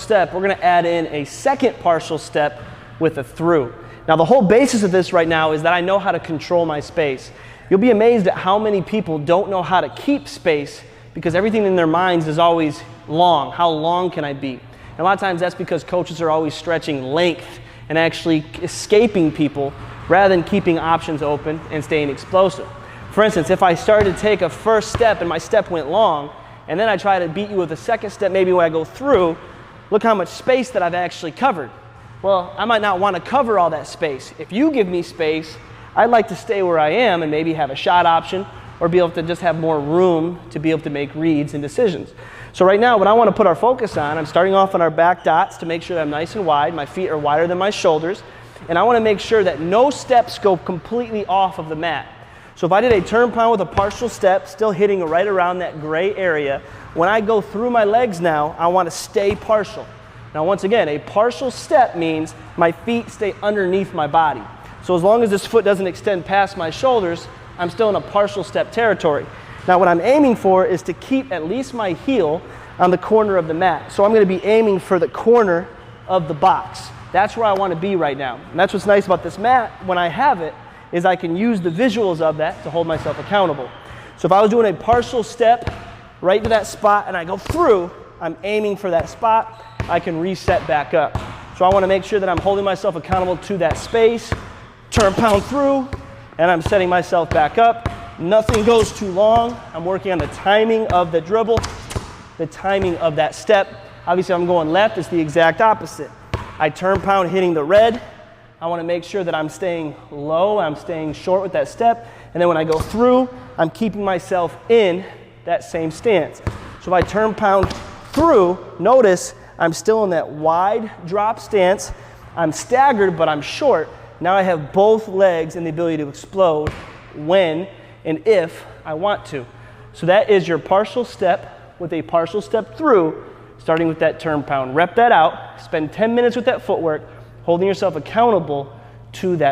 step, we're gonna add in a second partial step with a through. Now the whole basis of this right now is that I know how to control my space. You'll be amazed at how many people don't know how to keep space because everything in their minds is always long. How long can I be? And a lot of times that's because coaches are always stretching length and actually escaping people rather than keeping options open and staying explosive. For instance, if I started to take a first step and my step went long, and then I try to beat you with a second step, maybe when I go through, look how much space that I've actually covered. Well, I might not want to cover all that space. If you give me space, I'd like to stay where I am and maybe have a shot option or be able to just have more room to be able to make reads and decisions. So right now, what I want to put our focus on, I'm starting off on our back dots to make sure that I'm nice and wide. My feet are wider than my shoulders. And I want to make sure that no steps go completely off of the mat. So if I did a turn pound with a partial step, still hitting right around that gray area, when I go through my legs now, I want to stay partial. Now once again, a partial step means my feet stay underneath my body. So as long as this foot doesn't extend past my shoulders, I'm still in a partial step territory. Now what I'm aiming for is to keep at least my heel on the corner of the mat. So I'm going to be aiming for the corner of the box. That's where I want to be right now. And that's what's nice about this mat when I have it, is I can use the visuals of that to hold myself accountable. So if I was doing a partial step right to that spot and I go through, I'm aiming for that spot, I can reset back up. So I want to make sure that I'm holding myself accountable to that space, turn pound through, and I'm setting myself back up. Nothing goes too long. I'm working on the timing of the dribble, the timing of that step. Obviously I'm going left, it's the exact opposite. I turn pound hitting the red. I want to make sure that I'm staying low, I'm staying short with that step, and then when I go through, I'm keeping myself in that same stance. So if I turn pound through, notice I'm still in that wide drop stance. I'm staggered, but I'm short. Now I have both legs and the ability to explode when and if I want to. So that is your partial step with a partial step through, starting with that turn pound. Rep that out, spend 10 minutes with that footwork, holding yourself accountable to that